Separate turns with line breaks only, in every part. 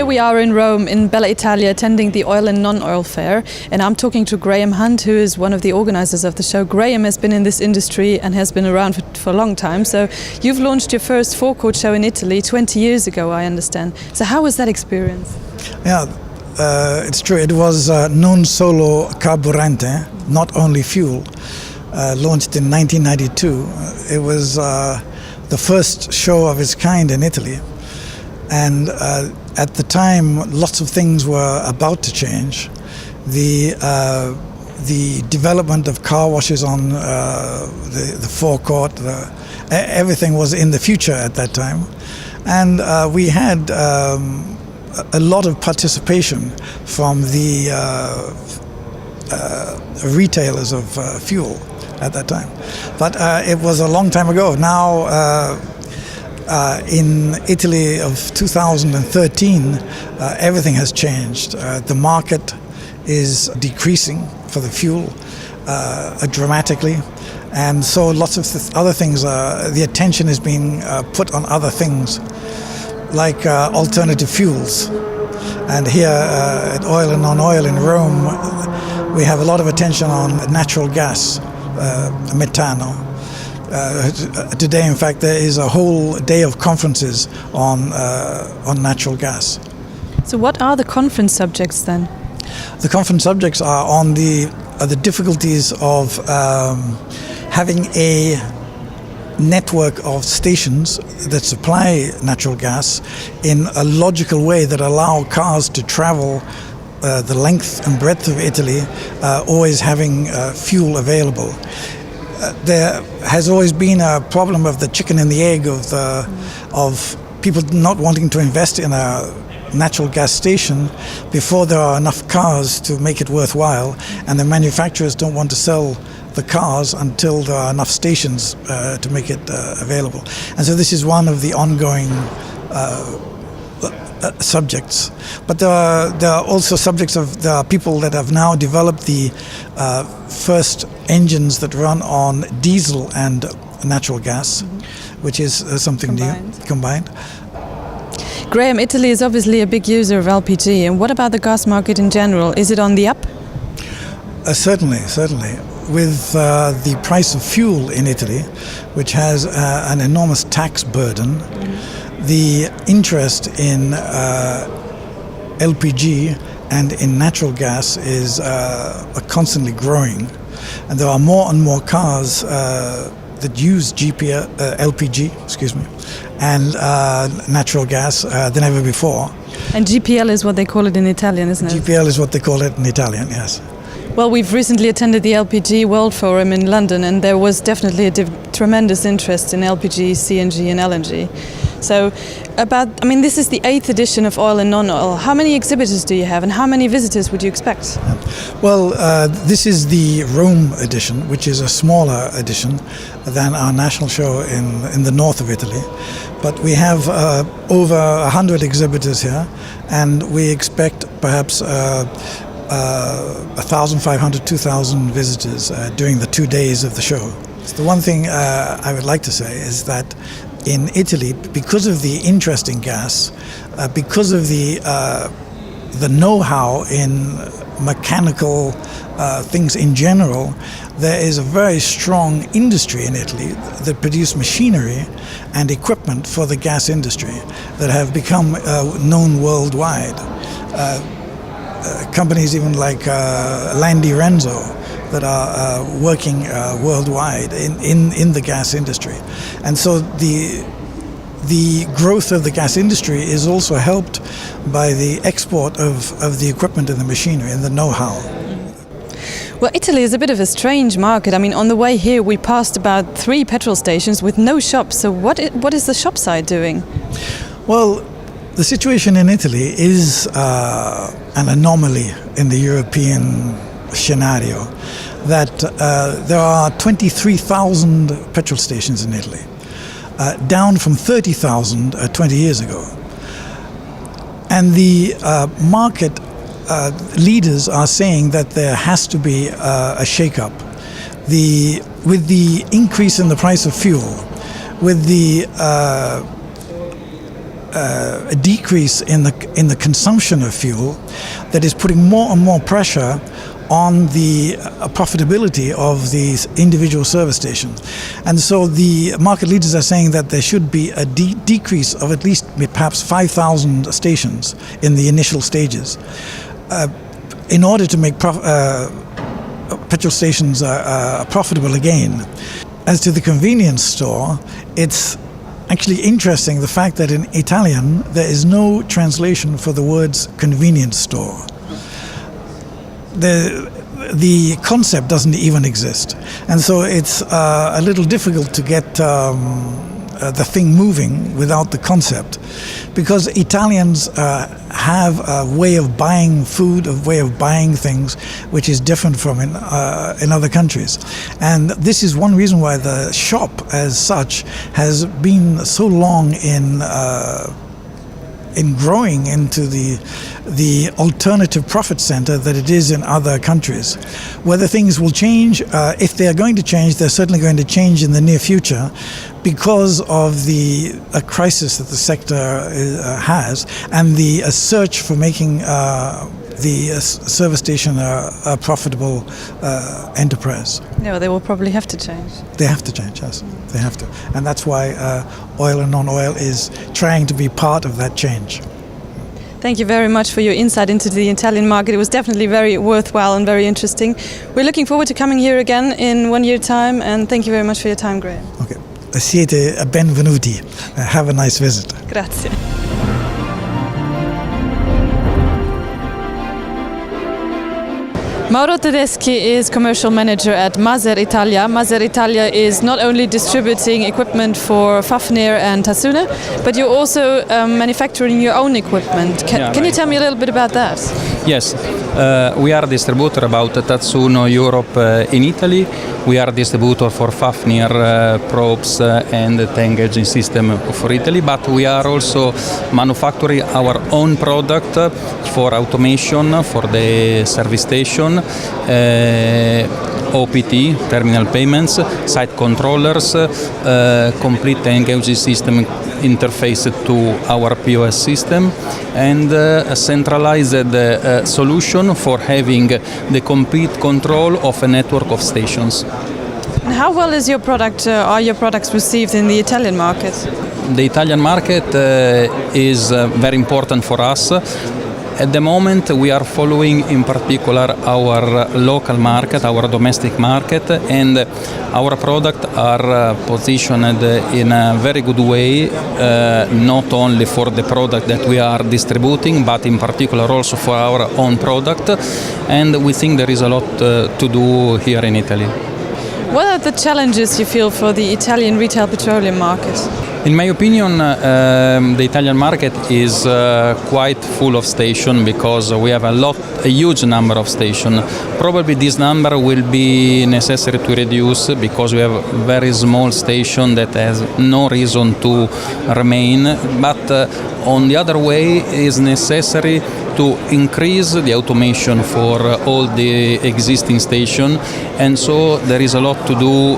here we are in Rome, in Bella Italia, attending the Oil and Non-Oil Fair, and I'm talking to Graham Hunt, who is one of the organizers of the show. Graham has been in this industry and has been around for a long time. So you've launched your first forecourt show in Italy 20 years ago, I understand. So how was that experience?
Yeah, it's true. It was non solo carburante, not only fuel, launched in 1992. It was the first show of its kind in Italy. And at the time, lots of things were about to change. The development of car washes on the forecourt, everything was in the future at that time. And we had a lot of participation from the retailers of fuel at that time. But it was a long time ago. Now, in Italy of 2013, everything has changed. The market is decreasing for the fuel dramatically, and so lots of other things. The attention is being put on other things, like alternative fuels. And here at Oil and Non-Oil in Rome, we have a lot of attention on natural gas, metano. Today, in fact, there is a whole day of conferences on natural gas.
So what are the conference subjects then?
The conference subjects are on the difficulties of having a network of stations that supply natural gas in a logical way that allow cars to travel the length and breadth of Italy, always having fuel available. There has always been a problem of the chicken and the egg of people not wanting to invest in a natural gas station before there are enough cars to make it worthwhile, and the manufacturers don't want to sell the cars until there are enough stations to make it available. And so this is one of the ongoing subjects. But there are also subjects of there are people that have now developed the first engines that run on diesel and natural gas, which is something combined.
Graham, Italy is obviously a big user of LPG, and what about the gas market in general? Is it on the up?
Certainly. With the price of fuel in Italy, which has an enormous tax burden, the interest in LPG and in natural gas is constantly growing, and there are more and more cars that use LPG, and natural gas than ever before.
And GPL is what they call it in Italian, isn't it?
GPL is what they call it in Italian, yes.
Well, we've recently attended the LPG World Forum in London, and there was definitely a tremendous interest in LPG, CNG and LNG. So this is the 8th edition of Oil and Non-Oil. How many exhibitors do you have, and how many visitors would you expect?
Well, this is the Rome edition, which is a smaller edition than our national show in the north of Italy. But we have over 100 exhibitors here, and we expect perhaps 1,500, 2,000 visitors during the 2 days of the show. So the one thing I would like to say is that in Italy, because of the interest in gas, because of the know-how in mechanical things in general, there is a very strong industry in Italy that produce machinery and equipment for the gas industry that have become known worldwide. Companies even like Landi Renzo that are working worldwide in the gas industry. And so the growth of the gas industry is also helped by the export of the equipment and the machinery and the know-how.
Well, Italy is a bit of a strange market. I mean, on the way here we passed about 3 petrol stations with no shops. So what is the shop side doing? Well,
the situation in Italy is an anomaly in the European scenario, that there are 23,000 petrol stations in Italy, down from 30,000 20 years ago. And the market leaders are saying that there has to be a shake-up. With the increase in the price of fuel, with the a decrease in the consumption of fuel that is putting more and more pressure on the profitability of these individual service stations. And so the market leaders are saying that there should be a decrease of at least perhaps 5,000 stations in the initial stages in order to make petrol stations profitable again. As to the convenience store, it's actually interesting the fact that in Italian there is no translation for the words convenience store. The concept doesn't even exist, and so it's a little difficult to get the thing moving without the concept, because Italians have a way of buying food, a way of buying things which is different from in other countries. And this is one reason why the shop as such has been so long in growing into the alternative profit center that it is in other countries. Whether things will change, if they are going to change, they're certainly going to change in the near future because of the crisis that the sector has, and the search for making the service station a profitable enterprise.
Yeah, they will probably have to change.
They have to change, yes. They have to. And that's why Oil and Non-Oil is trying to be part of that change.
Thank you very much for your insight into the Italian market. It was definitely very worthwhile and very interesting. We're looking forward to coming here again in 1 year's time, and thank you very much for your time, Graham.
Okay. Siete benvenuti. Have a nice visit.
Grazie. Mauro Tedeschi is commercial manager at S.r.l. S.r.l. is not only distributing equipment for Fafnir and Tasune, but you're also manufacturing your own equipment. Can you tell me a little bit about that?
Yes, we are a distributor about Tatsuno Europe in Italy. We are a distributor for Fafnir probes and the tank engine system for Italy, but we are also manufacturing our own product for automation for the service station, OPT, terminal payments, site controllers, complete tank engine system interface to our POS system, and a centralized solution for having the complete control of a network of stations.
And how well is your product? Are your products received in the Italian market?
The Italian market is very important for us. At the moment, we are following in particular our local market, our domestic market, and our products are positioned in a very good way, not only for the product that we are distributing, but in particular also for our own product, and we think there is a lot to do here in Italy.
What are the challenges you feel for the Italian retail petroleum market?
In my opinion, the Italian market is quite full of stations because we have a huge number of stations. Probably this number will be necessary to reduce because we have very small station that has no reason to remain. But on the other way, it is necessary to increase the automation for all the existing stations, and so there is a lot to do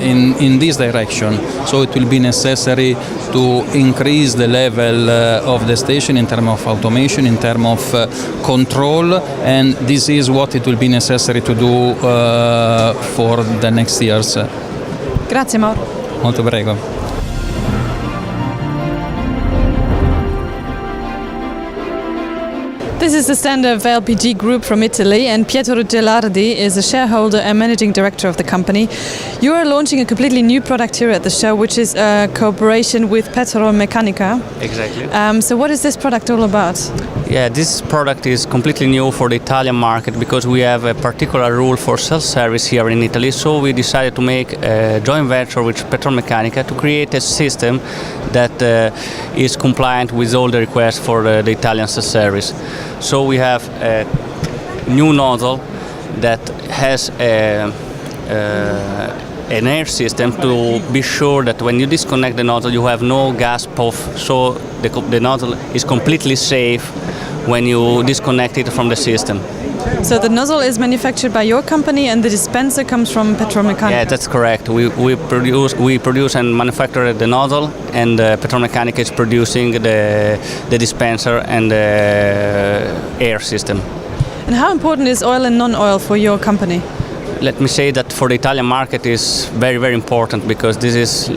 in this direction. So it will be necessary to increase the level of the station in terms of automation, in terms of control, and this is what it will be necessary to do for the next years.
Grazie Mauro.
Molto prego.
This is the stand of LPG Group from Italy, and Pietro Gelardi is a shareholder and managing director of the company. You are launching a completely new product here at the show, which is a cooperation with Petroltecnica.
Exactly.
So what is this product all about?
Yeah, this product is completely new for the Italian market because we have a particular rule for self-service here in Italy. So we decided to make a joint venture with Petroltecnica to create a system that is compliant with all the requests for the Italian self-service. So we have a new nozzle that has an air system to be sure that when you disconnect the nozzle you have no gas puff, so the nozzle is completely safe when you disconnect it from the system.
So the nozzle is manufactured by your company and the dispenser comes from Petroltecnica?
Yeah, that's correct. We produce and manufacture the nozzle, and Petroltecnica is producing the dispenser and the air system.
And how important is oil and non-oil for your company?
Let me say that for the Italian market is very, very important, because this is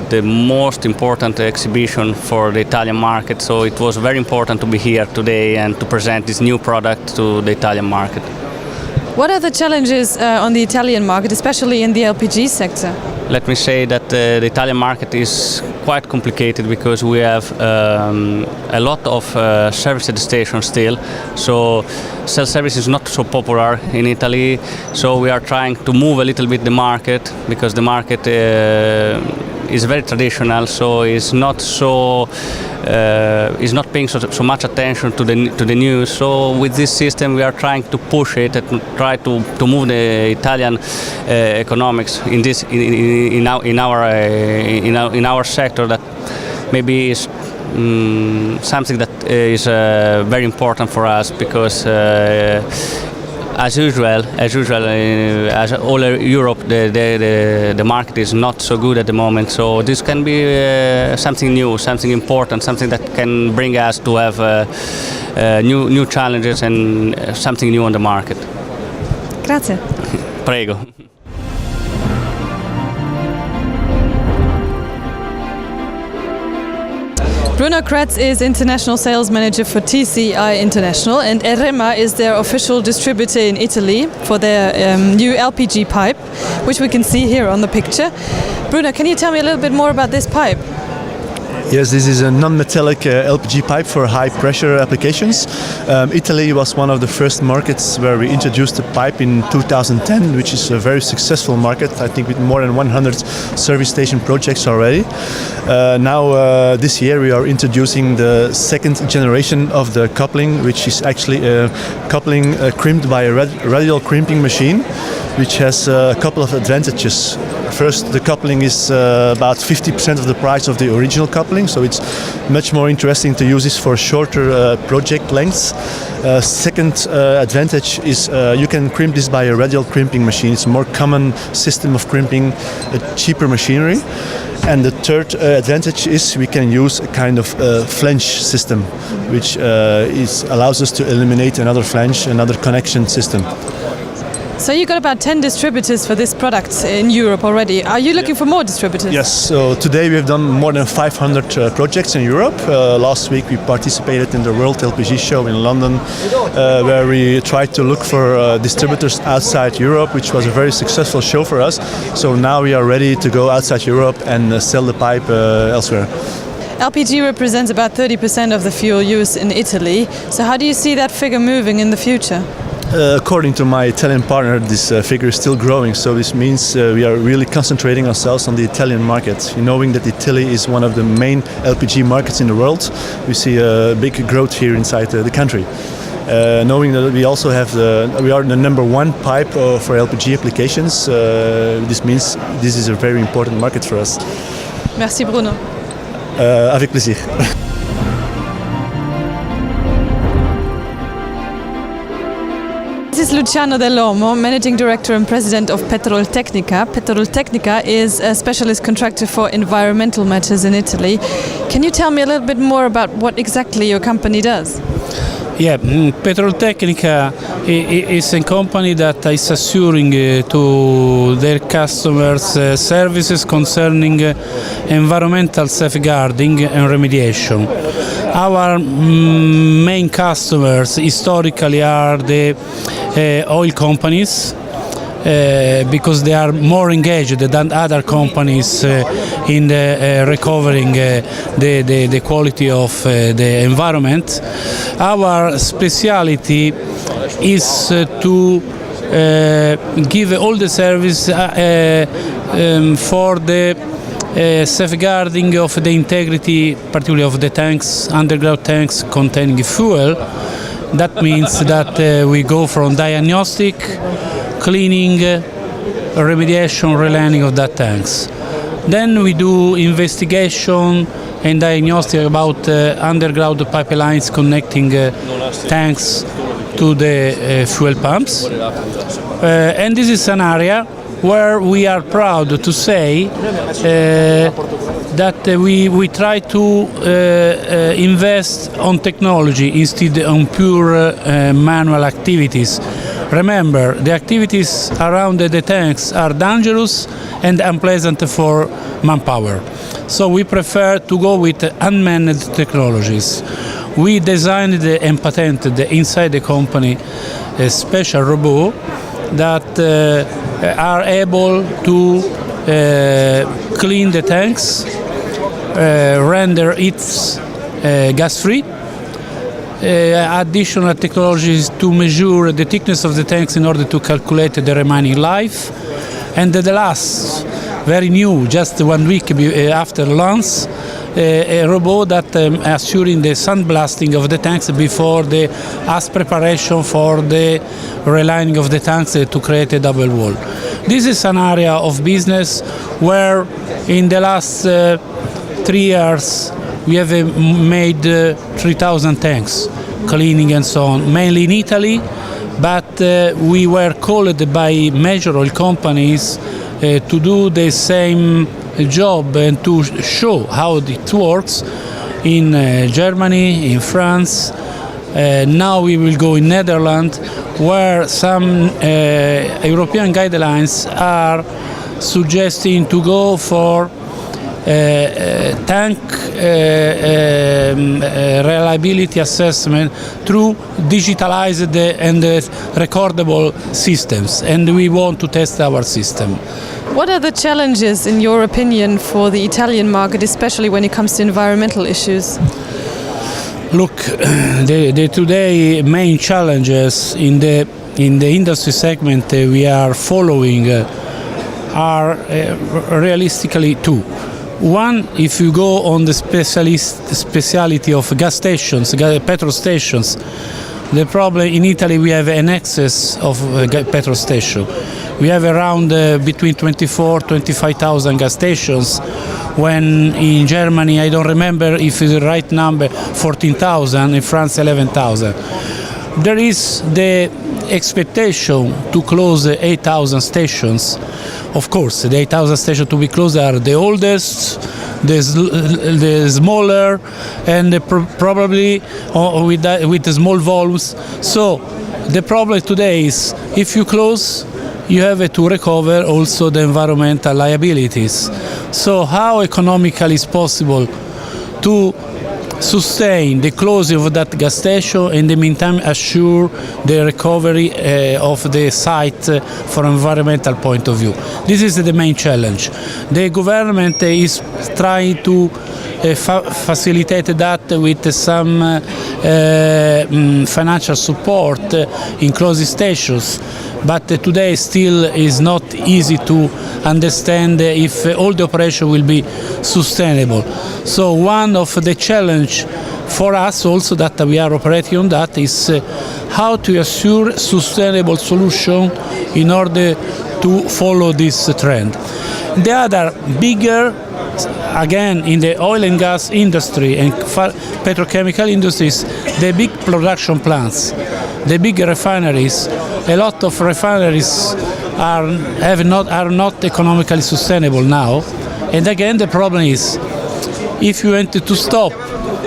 the most important exhibition for the Italian market. So it was very important to be here today and to present this new product to the Italian market.
What are the challenges on the Italian market, especially in the LPG sector?
Let me say that the Italian market is quite complicated, because we have a lot of service stations still. So self-service is not so popular in Italy. So we are trying to move a little bit the market, because the market is very traditional. So it's not so is not paying so much attention to the news. So with this system, we are trying to push it and try to move the Italian economics in our sector, that maybe is something that is very important for us, because as usual, as all Europe, the market is not so good at the moment. So this can be something new, something important, something that can bring us to have new challenges and something new on the market.
Grazie.
Prego.
Bruno Crets is International Sales Manager for TCI International, and Erema is their official distributor in Italy for their new LPG pipe, which we can see here on the picture. Bruno, can you tell me a little bit more about this pipe?
Yes, this is a non-metallic LPG pipe for high pressure applications. Italy was one of the first markets where we introduced the pipe in 2010, which is a very successful market, I think, with more than 100 service station projects already. Now this year we are introducing the second generation of the coupling, which is actually a coupling crimped by a radial crimping machine, which has a couple of advantages. First, the coupling is about 50% of the price of the original coupling, so it's much more interesting to use this for shorter project lengths. Second advantage is you can crimp this by a radial crimping machine. It's a more common system of crimping, a cheaper machinery. And the third advantage is we can use a kind of flange system, which allows us to eliminate another flange, another connection system.
So you got about 10 distributors for this product in Europe already. Are you looking for more distributors?
Yes, so today we have done more than 500 projects in Europe. Last week we participated in the World LPG show in London, where we tried to look for distributors outside Europe, which was a very successful show for us. So now we are ready to go outside Europe and sell the pipe elsewhere.
LPG represents about 30% of the fuel use in Italy. So how do you see that figure moving in the future?
According to my Italian partner, this figure is still growing, so this means we are really concentrating ourselves on the Italian market. Knowing that Italy is one of the main LPG markets in the world, we see a big growth here inside the country. Knowing that we also have we are the number one pipe for LPG applications, this means this is a very important market for us.
Merci Bruno.
Avec plaisir.
This is Luciano Dell'Omo, Managing Director and President of Petroltecnica. Petroltecnica is a specialist contractor for environmental matters in Italy. Can you tell me a little bit more about what exactly your company does?
Yeah, Petroltecnica is a company that is assuring to their customers services concerning environmental safeguarding and remediation. Our main customers historically are the oil companies, because they are more engaged than other companies in recovering the quality of the environment. Our speciality is to give all the service for the safeguarding of the integrity, particularly of the tanks, underground tanks containing fuel. That means that we go from diagnostic, cleaning, remediation, relining of that tanks. Then we do investigation and diagnostic about underground pipelines connecting tanks to the fuel pumps. And this is an area where we are proud to say that we try to invest on technology instead on pure manual activities. Remember, the activities around the tanks are dangerous and unpleasant for manpower. So we prefer to go with unmanned technologies. We designed and patented inside the company a special robot that are able to clean the tanks, render it gas-free. Additional technologies to measure the thickness of the tanks in order to calculate the remaining life. And the last, very new, just 1 week after launch, a robot that assuring the sandblasting of the tanks before the preparation for the relining of the tanks to create a double wall. This is an area of business where in the last 3 years we have made 3,000 tanks, cleaning and so on, mainly in Italy, but we were called by major oil companies to do the same job and to show how it works in Germany, in France. Now we will go in Netherlands, where some European guidelines are suggesting to go for tank reliability assessment through digitalized and recordable systems, and we want to test our system.
What are the challenges, in your opinion, for the Italian market, especially when it comes to environmental issues?
Look, the today main challenges in the industry segment we are following are realistically two. One, if you go on the speciality of gas stations, petrol stations, the problem in Italy we have an excess of petrol stations. We have around between 24,000-25,000 gas stations, when in Germany, I don't remember if it's the right number, 14,000, in France 11,000. There is the expectation to close 8,000 stations. Of course, the 8,000 stations to be closed are the oldest, the smaller, and probably with the small volumes. So the problem today is if you close, you have to recover also the environmental liabilities. So how economically is possible to sustain the closing of that gas station and in the meantime assure the recovery of the site from environmental point of view? This is the main challenge. The government is trying to facilitate that with some financial support in closing stations, but today still is not easy to understand if all the operation will be sustainable. So one of the challenge for us also that we are operating on that is how to assure sustainable solution in order to follow this trend. The other bigger, again in the oil and gas industry and petrochemical industries, the big production plants, the big refineries. A lot of refineries are not economically sustainable now, and again the problem is if you want to stop,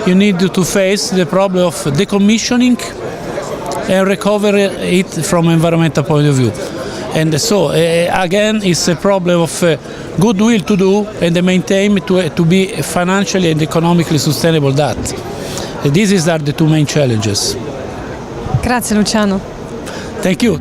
you need to face the problem of decommissioning and recover it from environmental point of view. And so again it's a problem of goodwill to do and the maintain to be financially and economically sustainable. That these are the two main challenges.
Grazie Luciano.
Thank you.